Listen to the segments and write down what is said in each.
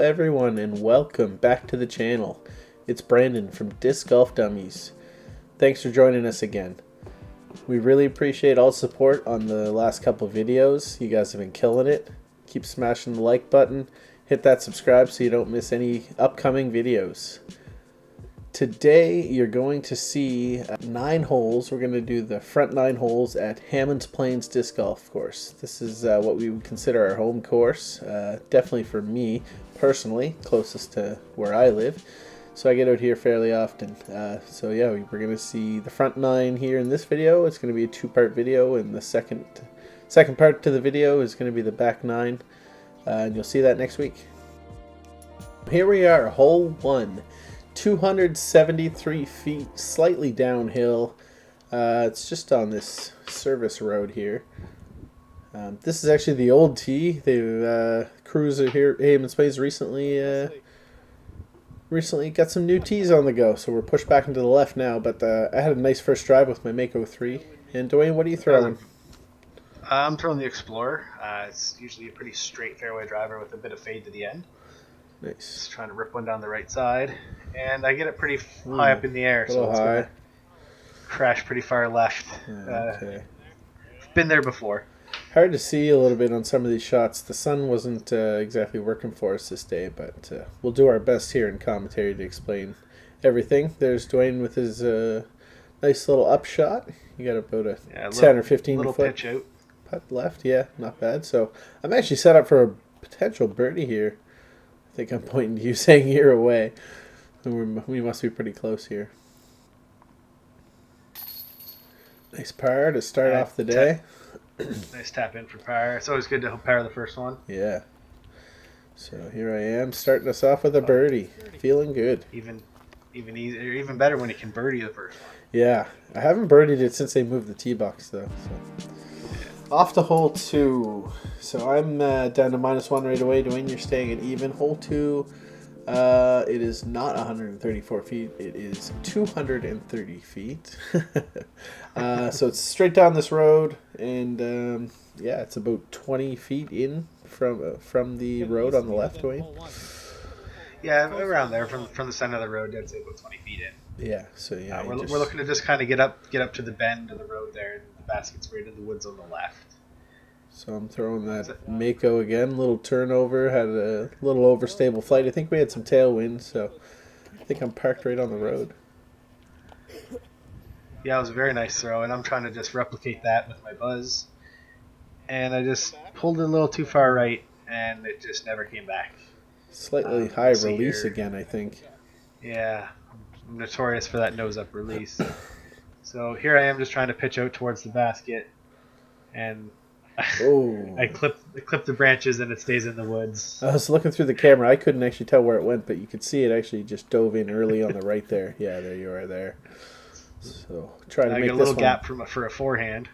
everyone, and welcome back to the channel. It's Brandon from Disc Golf Dummies. Thanks for joining us again. We really appreciate all support on the last couple of videos. You guys have been killing it. Keep smashing the like button. Hit that subscribe so you don't miss any upcoming videos. Today you're going to see 9 holes. We're going to do the front 9 holes at Hammonds Plains Disc Golf Course. This is what we would consider our home course. Definitely for me personally, closest to where I live. So I get out here fairly often. So yeah, we're going to see the front 9 here in this video. It's going to be a 2-part video, and the second part to the video is going to be the back 9. And you'll see that next week. Here we are, hole 1. 273 feet, slightly downhill. It's just on this service road here. This is actually the old tee. Crews here at Hammonds Plains recently got some new tees on the go, so we're pushed back into the left now. But I had a nice first drive with my Mako 3. And Dwayne, what are you throwing? I'm throwing the Explorer. It's usually a pretty straight fairway driver with a bit of fade to the end. Nice. Just trying to rip one down the right side, and I get it pretty high up in the air, so it's high. gonna crash pretty far left. Okay. Been there before. Hard to see a little bit on some of these shots. The sun wasn't exactly working for us this day, but we'll do our best here in commentary to explain everything. There's Dwayne with his nice little up shot. You got about a 10 or 15 little foot pitch out. putt left. Yeah, not bad. So I'm actually set up for a potential birdie here. I think I'm pointing to you saying you're away. We must be pretty close here. Nice par to start off the day. Nice tap in for par. It's always good to par the first one. Yeah. So here I am, starting us off with a birdie. Feeling good. Even easier, even better when you can birdie the first one. Yeah. I haven't birdied it since they moved the tee box, though. So. Off to hole 2. So I'm down to -1 right away. Dwayne, you're staying at even. Hole 2, it is not 134 feet. It is 230 feet. So it's straight down this road, and yeah, it's about 20 feet in from the road on the left, Dwayne. Yeah, around there from the center of the road, I'd say about 20 feet in. Yeah, so yeah, we're looking to just kind of get up to the bend of the road there, and the basket's right in the woods on the left. So I'm throwing that Mako again. Little turnover, had a little overstable flight. I think we had some tailwind, so I think I'm parked right on the road. Yeah, it was a very nice throw, and I'm trying to just replicate that with my buzz. And I just pulled it a little too far right, and it just never came back. Slightly high release again, I think. Yeah, I'm notorious for that nose-up release. So here I am just trying to pitch out towards the basket, and I clip the branches and it stays in the woods. I was looking through the camera. I couldn't actually tell where it went, but you could see it actually just dove in early on the right there. Yeah, there you are there. So trying to make this one. I get a little gap for a forehand.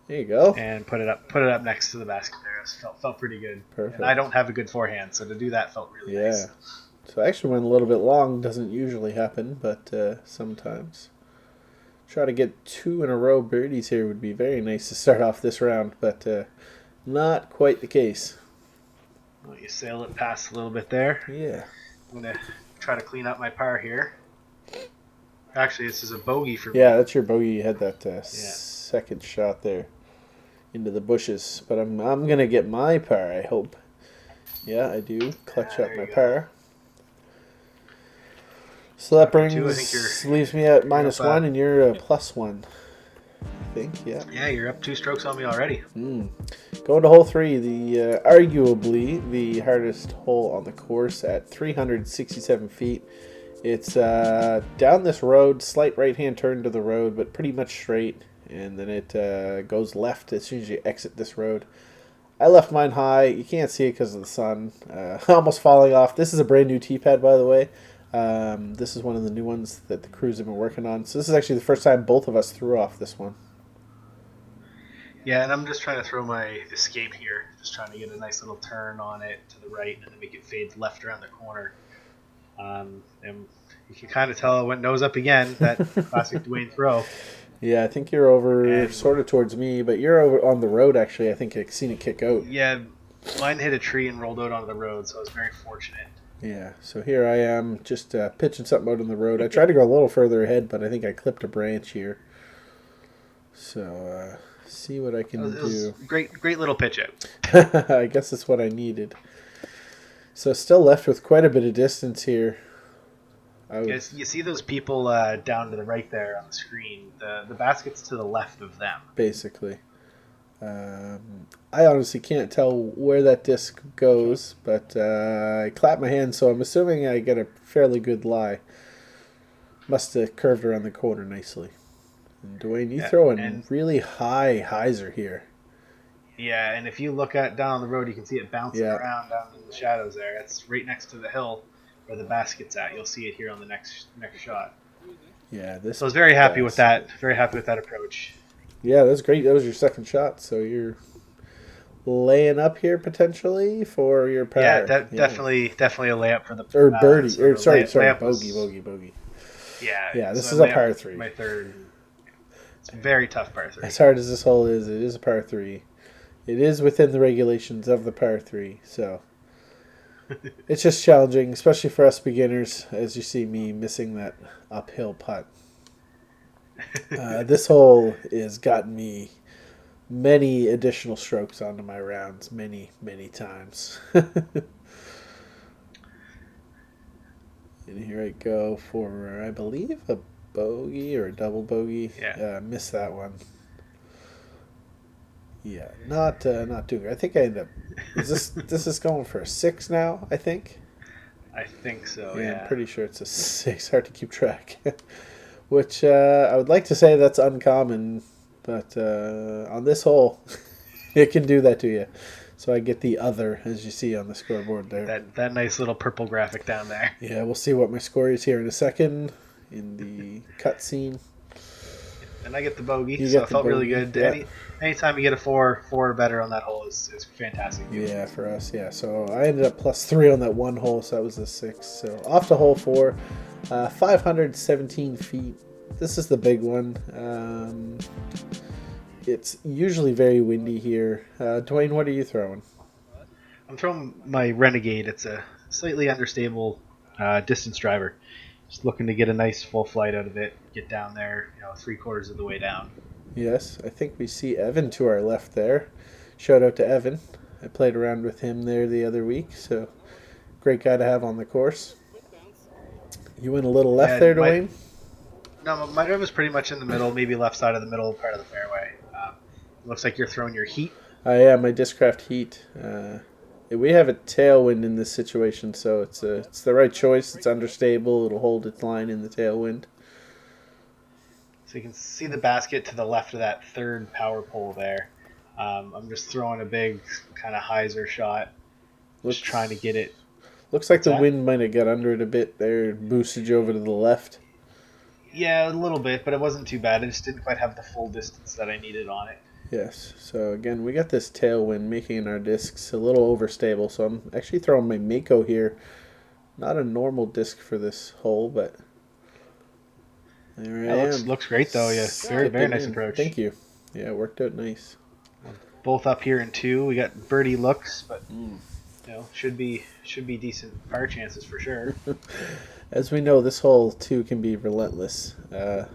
There you go. And put it up next to the basket there. It felt pretty good. Perfect. And I don't have a good forehand, so to do that felt really nice. So I actually went a little bit long. Doesn't usually happen, but sometimes. Try to get 2 in a row birdies here would be very nice to start off this round, but not quite the case. Well, you sail it past a little bit there. Yeah. I'm going to try to clean up my par here. Actually, this is a bogey for me. Yeah, that's your bogey. You had that second shot there into the bushes, but I'm going to get my par, I hope. Yeah, I do. Clutch up my par. So that leaves me at -1, and you're a +1, I think. Yeah. Yeah, you're up 2 strokes on me already. Going to hole 3, the arguably the hardest hole on the course at 367 feet. It's down this road, slight right-hand turn to the road, but pretty much straight, and then it goes left as soon as you exit this road. I left mine high. You can't see it because of the sun. Almost falling off. This is a brand new tee pad, by the way. This is one of the new ones that the crews have been working on. So this is actually the first time both of us threw off this one. Yeah, and I'm just trying to throw my escape here. Just trying to get a nice little turn on it to the right and then make it fade left around the corner. And you can kind of tell it went nose up again, that classic Dwayne throw. Yeah, I think you're over sort of towards me, but you're over on the road, actually. I think I've seen it kick out. Yeah, Mine hit a tree and rolled out onto the road, so I was very fortunate. Yeah, so here I am just pitching something out on the road. I tried to go a little further ahead, but I think I clipped a branch here. So, see what I can It was do. great little pitch out. I guess that's what I needed. So still left with quite a bit of distance here. You see those people down to the right there on the screen. The basket's to the left of them. Basically. I honestly can't tell where that disc goes, but I clapped my hand, so I'm assuming I get a fairly good lie. Must have curved around the corner nicely. And Dwayne, you throw a really high hyzer here. Yeah, and if you look down the road, you can see it bouncing around down in the shadows there. It's right next to the hill where the basket's at. You'll see it here on the next shot. Yeah, so I was very happy with that. Very happy with that approach. Yeah, that's great. That was your second shot, so you're laying up here potentially for your par. Yeah, definitely a layup for the birdie. Sorry, bogey. Yeah, this is a par 3. My third. It's a very tough par 3. As hard as this hole is, it is a par 3. It is within the regulations of the par 3, so it's just challenging, especially for us beginners, as you see me missing that uphill putt. This hole has gotten me many additional strokes onto my rounds, many times. And here I go for, I believe, a bogey or a double bogey. Yeah. Missed that one. Yeah, not doing good. I think I end up. This is going for a 6 now, I think. I think so. Yeah, I'm pretty sure it's a 6. Hard to keep track. Which I would like to say that's uncommon, but on this hole, it can do that to you. So I get the other, as you see on the scoreboard there. That nice little purple graphic down there. Yeah, we'll see what my score is here in a second in the cutscene. And I get the bogey, so it felt really good. Yeah. Anytime you get a 4 or better on that hole is fantastic. Yeah, for us, yeah. So I ended up +3 on that one hole, so that was a 6. So off to hole 4, 517 feet. This is the big one. It's usually very windy here. Dwayne, what are you throwing? I'm throwing my Renegade. It's a slightly understable distance driver. Just looking to get a nice full flight out of it. Get down there, 3/4 of the way down. Yes, I think we see Evan to our left there. Shout out to Evan. I played around with him there the other week, so great guy to have on the course. You went a little left there, Dwayne? No, my drive was pretty much in the middle, maybe left side of the middle part of the fairway. Looks like you're throwing your heat. I am, my Discraft heat. We have a tailwind in this situation, so it's the right choice. It's understable. It'll hold its line in the tailwind. So you can see the basket to the left of that third power pole there. I'm just throwing a big kind of hyzer shot. Just trying to get it. Looks like the wind might have got under it a bit there, boosted you over to the left. Yeah, a little bit, but it wasn't too bad. I just didn't quite have the full distance that I needed on it. Yes, so again, we got this tailwind making our discs a little overstable, so I'm actually throwing my Mako here. Not a normal disc for this hole, but there I am. Looks great, though. Yeah, very nice approach. Thank you. Yeah, it worked out nice. Both up here in 2. We got birdie looks, but should be decent par chances for sure. As we know, this hole too can be relentless. Yeah.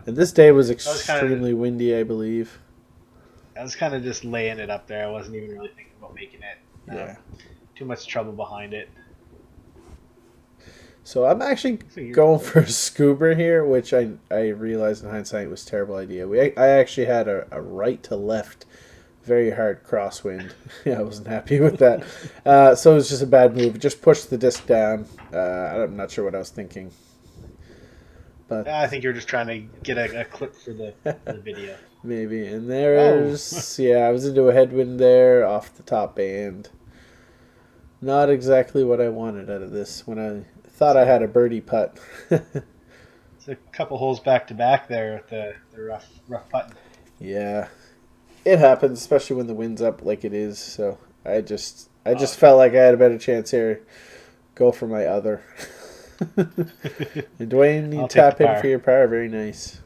And this day was extremely windy, I believe. I was kind of just laying it up there. I wasn't even really thinking about making it. Yeah. Too much trouble behind it. So I'm actually going for a scuba here, which I realized in hindsight was a terrible idea. I actually had a right to left, very hard crosswind. Yeah, I wasn't happy with that. So it was just a bad move. Just pushed the disc down. I'm not sure what I was thinking. But I think you're just trying to get a clip for the video. Maybe. And there's, I was into a headwind there off the top band. Not exactly what I wanted out of this when I thought I had a birdie putt. It's a couple holes back to back there with the rough putting. Yeah. It happens, especially when the wind's up like it is. So I just felt like I had a better chance here. Go for my other. And Dwayne, you tap in for your par. Very nice.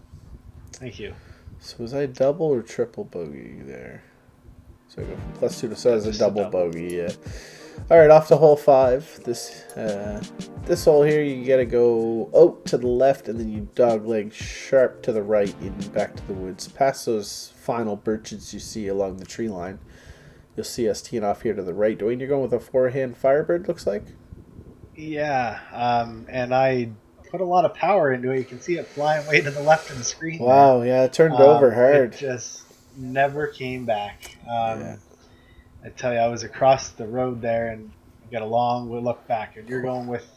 Thank you. So was I double or triple bogey there? So I go from +2 to, so that's a Just double bogey, yeah. Alright, off to hole 5. This hole here, you gotta go out to the left and then you dogleg sharp to the right and back to the woods. Past those final birches you see along the tree line. You'll see us teeing off here to the right. Dwayne, you're going with a forehand Firebird, looks like? Yeah, and I put a lot of power into it. You can see it flying way to the left of the screen. Wow, yeah, it turned over hard. It just never came back. Yeah. I tell you, I was across the road there and got a long look back. And you're going with...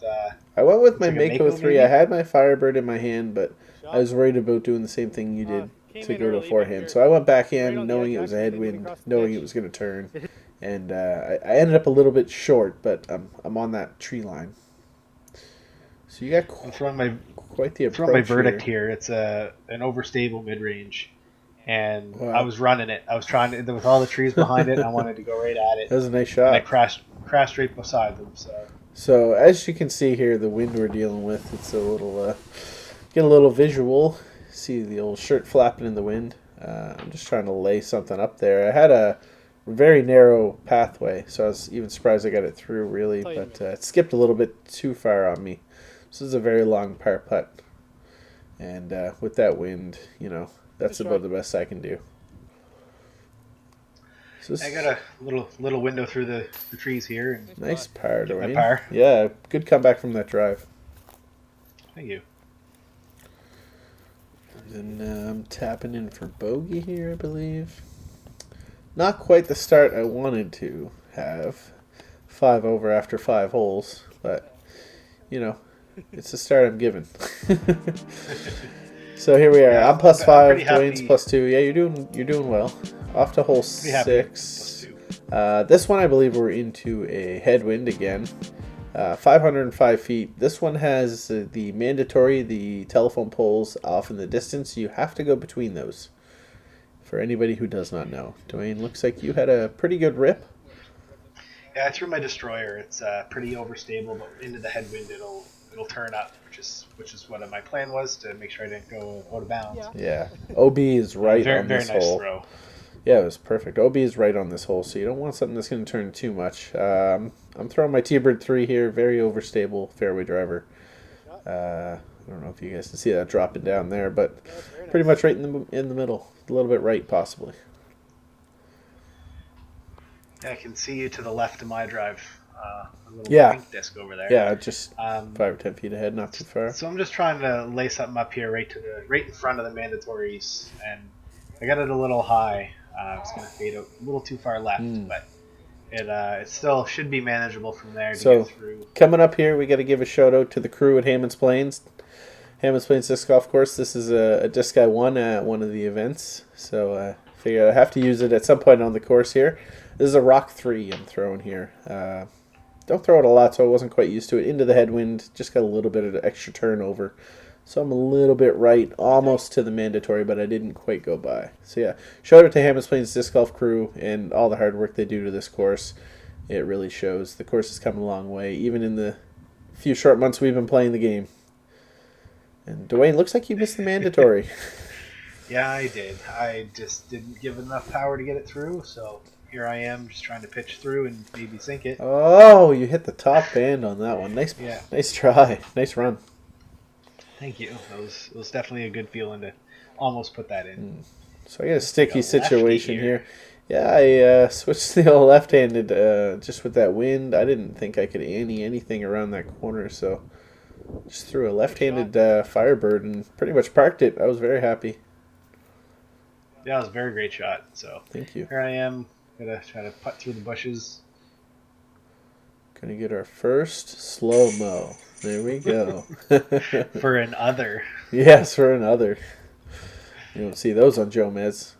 I went with my like Mako 3. maybe? I had my Firebird in my hand, but I was worried about doing the same thing you did to go to forehand. So I went back in knowing it was a headwind, knowing it was going to turn. And I ended up a little bit short, but I'm on that tree line. So you got quite the approach. Throwing my verdict here. It's an overstable mid-range. And wow. I was running it. I was trying to, with all the trees behind it, I wanted to go right at it. That was a nice shot. And I crashed right beside them. So as you can see here, the wind we're dealing with, it's a little, get a little visual. See the old shirt flapping in the wind. I'm just trying to lay something up there. I had a very narrow pathway, so I was even surprised I got it through, really. But it skipped a little bit too far on me. This is a very long par putt. And with that wind, you know, that's about the best I can do. So I got a little window through the trees here. And nice par, Dwayne. Par. Yeah, good comeback from that drive. Thank you. And I'm tapping in for bogey here, I believe. Not quite the start I wanted to have. 5 over after 5 holes, but you know, it's the start I'm given. So here we are. I'm +5. Dwayne's +2. Yeah, you're doing well. Off to hole 6. This one I believe we're into a headwind again. 505 feet. This one has the mandatory, the telephone poles off in the distance. You have to go between those. For anybody who does not know, Dwayne, looks like you had a pretty good rip. Yeah, I threw my destroyer. It's pretty overstable, but into the headwind it'll turn up, which is what my plan was, to make sure I didn't go out of bounds. Yeah, OB is right on this very nice hole. Throw. Yeah, it was perfect. OB is right on this hole, so you don't want something that's going to turn too much. I'm throwing my T-Bird 3 here, very overstable fairway driver. I don't know if you guys can see that dropping down there, but pretty much right in the middle, a little bit right possibly. Yeah, I can see you to the left of my drive. A little pink disc over there. Yeah, just 5 or 10 feet ahead, not too far. So I'm just trying to lay something up here right in front of the mandatories, and I got it a little high. It's going to fade out a little too far left, but it still should be manageable from there to get through. Coming up here, we got to give a shout out to the crew at Hammonds Plains. Hammonds Plains Disc Golf Course. This is a disc I won at one of the events, so I figured I have to use it at some point on the course here. This is a Rock 3 I'm throwing here. Don't throw it a lot, so I wasn't quite used to it. Into the headwind, just got a little bit of extra turnover. So I'm a little bit right, almost to the mandatory, but I didn't quite go by. So yeah, shout out to Hammonds Plains Disc Golf crew and all the hard work they do to this course. It really shows. The course has come a long way, even in the few short months we've been playing the game. And Dwayne, looks like you missed the mandatory. Yeah, I did. I just didn't give enough power to get it through, so here I am just trying to pitch through and maybe sink it. Oh, you hit the top band on that one. Nice, yeah. Nice try. Nice run. Thank you. It was definitely a good feeling to almost put that in. So I got a sticky situation here. Yeah, I switched to the old left-handed just with that wind. I didn't think I could anything around that corner, so just threw a left-handed Firebird and pretty much parked it. I was very happy. Yeah, it was a very great shot. So thank you. Here I am. Gonna try to putt through the bushes. Gonna get our first slow-mo. There we go. For an other. Yes, for an other. You don't see those on Joe Mez.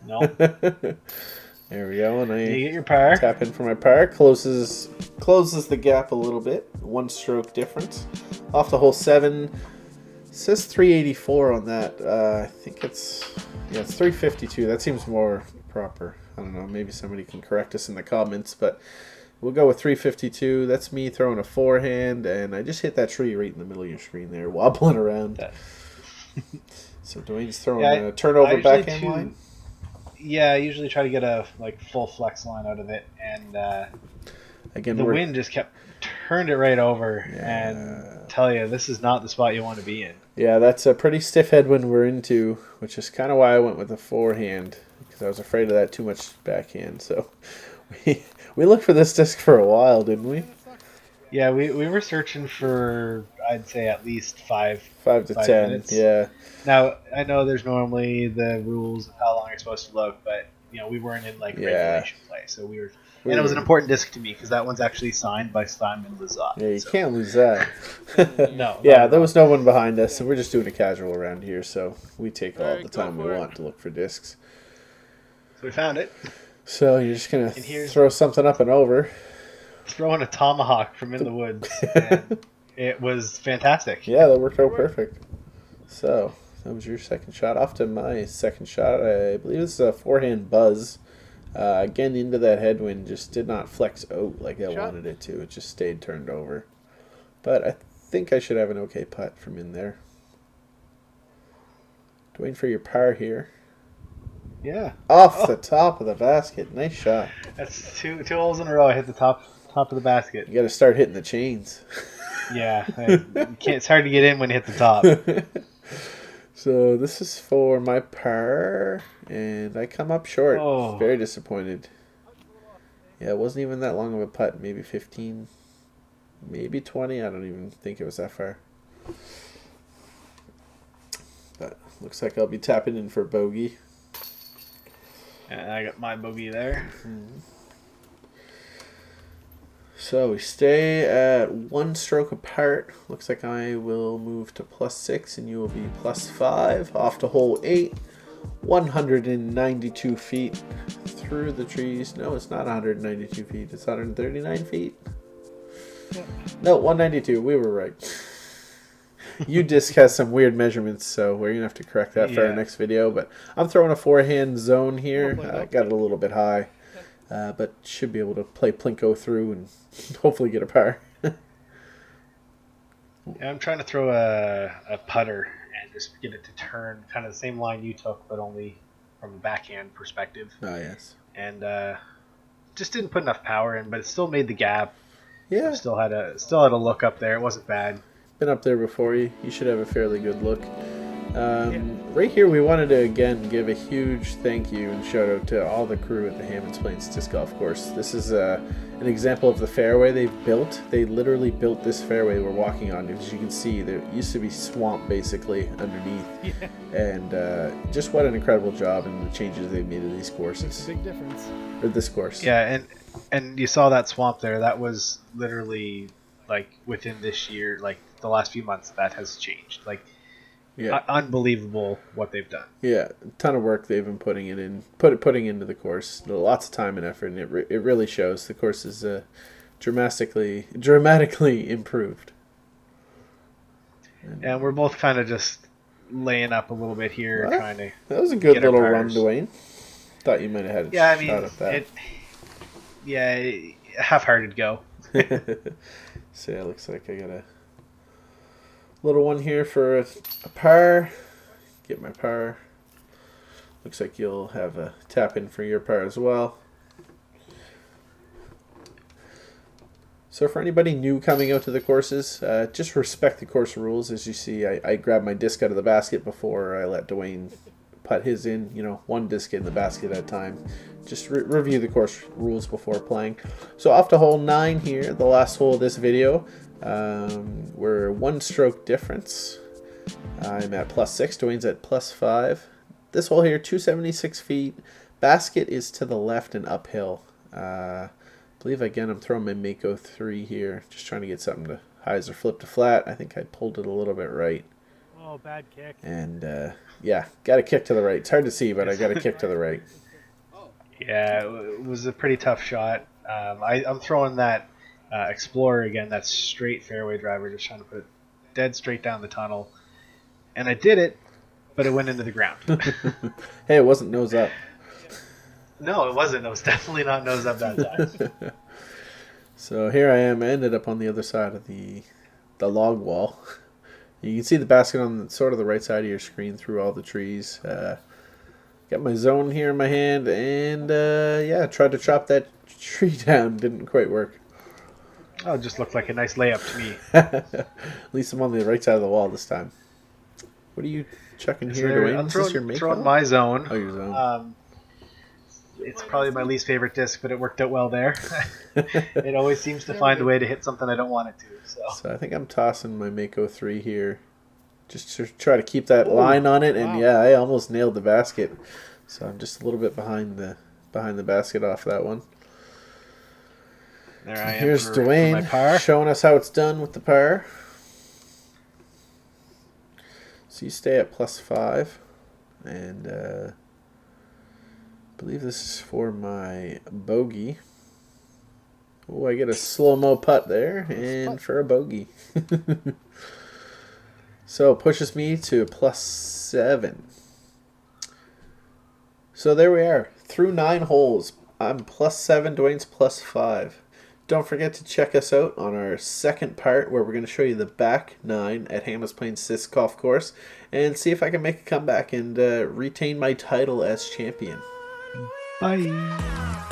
No. There we go. And you get your par. Tap in for my par. Closes the gap a little bit. 1 stroke difference. Off to hole 7. It says 384 on that. I think it's 352. That seems more proper. I don't know. Maybe somebody can correct us in the comments, but we'll go with 352. That's me throwing a forehand, and I just hit that tree right in the middle of your screen there, wobbling around. So Dwayne's throwing a turnover backhand line. Yeah, I usually try to get a full flex line out of it, and Again, the wind just kept turned it right over. And yeah. tell you, this is not the spot you want to be in. Yeah, that's a pretty stiff headwind we're into, which is kind of why I went with the forehand, because I was afraid of that too much backhand. So we looked for this disc for a while, didn't we? Yeah, we were searching for, I'd say, at least 5 to 10, minutes. yeah. Now, I know there's normally the rules of how long you're supposed to look, but we weren't in regulation play, so we were. And it was an important disc to me because that one's actually signed by Simon Lizotte. Yeah, you can't lose that. No. Yeah, there was no one behind us, and we're just doing a casual around here, so we take all the time we want to look for discs. So we found it. So you're just going to throw something up and over. Throwing a tomahawk from in the woods, and it was fantastic. Yeah, that worked out perfect. So that was your second shot. Off to my second shot. I believe this is a forehand buzz. Again, into that headwind, just did not flex out like I wanted it to. It just stayed turned over. But I think I should have an okay putt from in there. Waiting for your par here. Yeah. Off the top of the basket. Nice shot. That's two holes in a row. I hit the top of the basket. You got to start hitting the chains. Yeah. It's hard to get in when you hit the top. So this is for my par, and I come up short. Oh. Very disappointed. Yeah, it wasn't even that long of a putt. Maybe 15, maybe 20. I don't even think it was that far. But looks like I'll be tapping in for bogey. And I got my bogey there. Mm-hmm. So we stay at one stroke apart. Looks like I will move to +6 and you will be +5. Off to hole 8. 192 feet through the trees. No, it's not 192 feet. It's 139 feet. Yep. No, 192. We were right. You disc has some weird measurements, so we're going to have to correct that for our next video. But I'm throwing a forehand zone here. Got it a little bit high. But should be able to play Plinko through and hopefully get a par. Yeah, I'm trying to throw a putter and just get it to turn kind of the same line you took, but only from a backhand perspective. Oh, yes. And just didn't put enough power in, but it still made the gap. Yeah. So still had a look up there. It wasn't bad. Been up there before. You should have a fairly good look. Right here, we wanted to again give a huge thank you and shout out to all the crew at the Hammonds Plains Disc Golf Course. This is an example of the fairway they've built. They literally built this fairway we're walking on. As you can see, there used to be swamp basically underneath, and just what an incredible job and the changes they've made to these courses. It's a big difference. Or this course. Yeah, and you saw that swamp there. That was literally within this year, the last few months, that has changed. Yeah, unbelievable what they've done. Yeah, a ton of work they've been putting putting into the course. Lots of time and effort, and it really shows. The course is dramatically improved. And we're both kind of just laying up a little bit here, trying to. That was a good little run, Dwayne. Thought you might have had a shot at that. Half-hearted go. So yeah, looks like I got a little one here for a par. Get my par. Looks like you'll have a tap in for your par as well. So for anybody new coming out to the courses, just respect the course rules. As you see, I grabbed my disc out of the basket before I let Dwayne putt his in. One disc in the basket at a time. Just review the course rules before playing. So off to hole 9 here, the last hole of this video. We're one stroke difference. I'm at +6. Dwayne's at +5. This hole here, 276 feet. Basket is to the left and uphill. I believe again I'm throwing my Mako 3 here, just trying to get something to hyzer flip to flat. I think I pulled it a little bit right. Oh, bad kick. And yeah, got a kick to the right. It's hard to see, but I got a kick to the right. Yeah, it was a pretty tough shot. I'm throwing that Explorer again, that straight fairway driver, just trying to put it dead straight down the tunnel. And I did it, but it went into the ground. Hey, it wasn't nose up. No, it wasn't. It was definitely not nose up that time. So here I am. I ended up on the other side of the log wall. You can see the basket on sort of the right side of your screen through all the trees. Got Got my zone here in my hand, and yeah, tried to chop that tree down. Didn't quite work. Oh, it just looked like a nice layup to me. At least I'm on the right side of the wall this time. What are you chucking here, Dwayne? I'm Is this your throwing, make throwing call? my zone. Oh, your zone. It's probably my least favorite disc, but it worked out well there. It always seems to find a way to hit something I don't want it to. So I think I'm tossing my Mako 3 here. Just to try to keep that line on it, and yeah, I almost nailed the basket. So I'm just a little bit behind the basket off that one. There I am. Here's for Dwayne my par. showing us how it's done with the par. So you stay at +5, and I believe this is for my bogey. Oh, I get a slow-mo putt there, and for a bogey. So it pushes me to +7. So there we are. Through 9 holes, I'm +7, Dwayne's +5. Don't forget to check us out on our second part where we're going to show you the back 9 at Hammonds Plains Disc Golf Course and see if I can make a comeback and retain my title as champion. Bye.